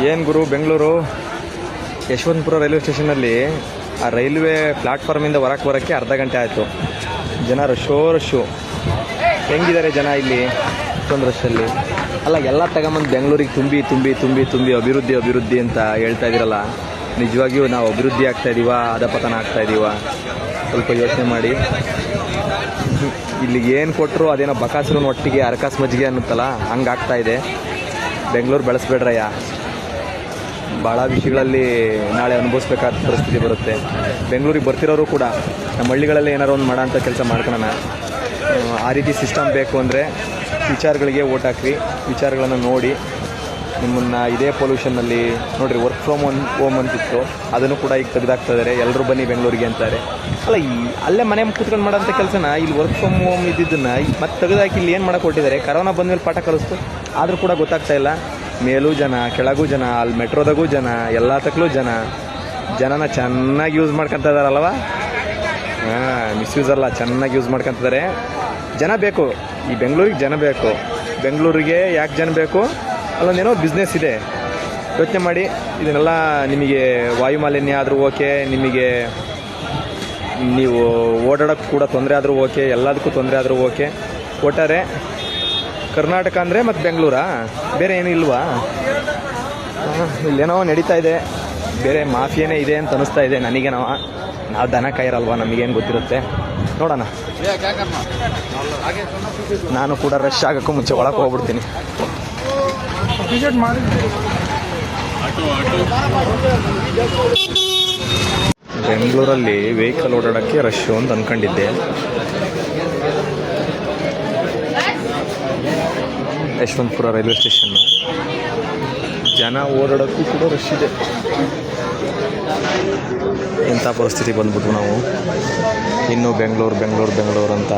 ಏನು ಗುರು, ಬೆಂಗಳೂರು ಯಶವಂತಪುರ ರೈಲ್ವೆ ಸ್ಟೇಷನಲ್ಲಿ ಆ ರೈಲ್ವೆ ಪ್ಲಾಟ್ಫಾರ್ಮಿಂದ ಹೊರಕ್ಕೆ ಬರೋಕ್ಕೆ ಅರ್ಧ ಗಂಟೆ ಆಯಿತು. ಜನ ರಶ್ಶು. ಹೆಂಗಿದ್ದಾರೆ ಜನ ಇಲ್ಲಿ ಇಷ್ಟೊಂದು ರಶಲ್ಲಿ? ಅಲ್ಲ, ಎಲ್ಲ ತಗೊಂಬಂದು ಬೆಂಗಳೂರಿಗೆ ತುಂಬಿ ಅಭಿವೃದ್ಧಿ ಅಂತ ಹೇಳ್ತಾ ಇದ್ದೀರಲ್ಲ, ನಿಜವಾಗಿಯೂ ನಾವು ಅಭಿವೃದ್ಧಿ ಆಗ್ತಾ ಇದ್ದೀವಾ, ಅಧಪತನ ಆಗ್ತಾ ಇದ್ದೀವಾ? ಸ್ವಲ್ಪ ಯೋಚನೆ ಮಾಡಿ. ಇಲ್ಲಿಗೆ ಏನು ಕೊಟ್ಟರು ಅದೇನೋ ಬಕಾಸುರನ ಒಟ್ಟಿಗೆ ಅರಕಾಸ್ ಮಜ್ಜಿಗೆ ಅನ್ನುತ್ತಲ್ಲ, ಹಂಗಾಗ್ತಾ ಇದೆ. ಬೆಂಗಳೂರು ಬೆಳೆಸ್ಬೇಡ್ರಯ್ಯ. ಭಾಳ ವಿಷಯಗಳಲ್ಲಿ ನಾಳೆ ಅನುಭವಿಸ್ಬೇಕಾದ ಪರಿಸ್ಥಿತಿ ಬರುತ್ತೆ. ಬೆಂಗಳೂರಿಗೆ ಬರ್ತಿರೋರು ಕೂಡ ನಮ್ಮ ಹಳ್ಳಿಗಳಲ್ಲಿ ಏನಾರು ಒಂದು ಮಾಡೋ ಅಂಥ ಕೆಲಸ ಮಾಡ್ಕೊಳ್ಳೋಣ. ಆ ರೀತಿ ಸಿಸ್ಟಮ್ ಬೇಕು ಅಂದರೆ ವಿಚಾರಗಳಿಗೆ ಓಟ್ ಹಾಕ್ರಿ, ವಿಚಾರಗಳನ್ನು ನೋಡಿ. ನಿಮ್ಮನ್ನು ಇದೇ ಪೊಲ್ಯೂಷನ್ನಲ್ಲಿ ನೋಡಿರಿ, ವರ್ಕ್ ಫ್ರಮ್ ಹೋಮ್ ಅಂತಿತ್ತು, ಅದನ್ನು ಕೂಡ ಈಗ ತೆಗೆದಾಕ್ತಾ ಇದ್ದಾರೆ. ಎಲ್ಲರೂ ಬನ್ನಿ ಬೆಂಗಳೂರಿಗೆ ಅಂತಾರೆ. ಅಲ್ಲ, ಅಲ್ಲೇ ಮನೆ ಕೂತ್ಕೊಂಡು ಮಾಡೋಂಥ ಕೆಲಸನ ಇಲ್ಲಿ ವರ್ಕ್ ಫ್ರಮ್ ಹೋಮ್ ಇದ್ದಿದ್ದನ್ನು ಮತ್ತೆ ತೆಗೆದಾಕಿ ಇಲ್ಲಿ ಏನು ಮಾಡೋಕೆ ಕೊಟ್ಟಿದ್ದಾರೆ? ಕರೋನಾ ಬಂದಮೇಲೆ ಪಾಠ ಕಲಿಸ್ತು, ಆದರೂ ಕೂಡ ಗೊತ್ತಾಗ್ತಾ ಇಲ್ಲ. ಮೇಲೂ ಜನ, ಕೆಳಗೂ ಜನ, ಅಲ್ಲಿ ಮೆಟ್ರೋದಾಗೂ ಜನ, ಎಲ್ಲ ತಕ್ಕಲೂ ಜನನ ಚೆನ್ನಾಗಿ ಯೂಸ್ ಮಾಡ್ಕೊತ ಇದ್ದಾರಲ್ವ? ಮಿಸ್ಯೂಸ್ ಅಲ್ಲ, ಚೆನ್ನಾಗಿ ಯೂಸ್ ಮಾಡ್ಕೊತಿದ್ದಾರೆ. ಜನ ಬೇಕು, ಈ ಬೆಂಗಳೂರಿಗೆ ಜನ ಬೇಕು. ಬೆಂಗಳೂರಿಗೆ ಯಾಕೆ ಜನ ಬೇಕು? ಅಲ್ಲೊಂದೇನೋ ಬಿಸ್ನೆಸ್ ಇದೆ. ಯೋಚನೆ ಮಾಡಿ. ಇದನ್ನೆಲ್ಲ ನಿಮಗೆ ವಾಯುಮಾಲಿನ್ಯ ಆದರೂ ಓಕೆ, ನಿಮಗೆ ನೀವು ಓಡಾಡೋಕ್ಕೆ ಕೂಡ ತೊಂದರೆ ಆದರೂ ಓಕೆ, ಎಲ್ಲದಕ್ಕೂ ತೊಂದರೆ ಆದರೂ ಓಕೆ. ಒಟ್ಟಾರೆ ಕರ್ನಾಟಕ ಅಂದರೆ ಮತ್ತು ಬೆಂಗಳೂರಾ? ಬೇರೆ ಏನೂ ಇಲ್ವಾ? ಇಲ್ಲೇನೋ ನಡೀತಾ ಇದೆ, ಬೇರೆ ಮಾಫಿಯಾನೇ ಇದೆ ಅಂತ ಅನ್ನಿಸ್ತಾ ಇದೆ ನನಗೆ. ನಾವು ದನ ಕಾಯಿರಲ್ವಾ, ನಮಗೇನು ಗೊತ್ತಿರುತ್ತೆ? ನೋಡೋಣ. ನಾನು ಕೂಡ ರಶ್ ಆಗೋಕ್ಕೂ ಮುಂಚೆ ಒಳಗೆ ಹೋಗ್ಬಿಡ್ತೀನಿ. ಬೆಂಗಳೂರಲ್ಲಿ ವೆಹಿಕಲ್ ಓಡಾಡೋಕ್ಕೆ ರಶ್ಶು ಅಂತ ಅಂದ್ಕೊಂಡಿದ್ದೆ. ಯಶವಂತಪುರ ರೈಲ್ವೆ ಸ್ಟೇಷನ್ನು ಜನ ಓಡಾಡೋಕ್ಕೂ ಕೂಡ ರಶ್ ಇದೆ. ಎಂಥ ಪರಿಸ್ಥಿತಿ ಬಂದ್ಬಿಟ್ವು ನಾವು. ಇನ್ನೂ ಬೆಂಗಳೂರು ಅಂತ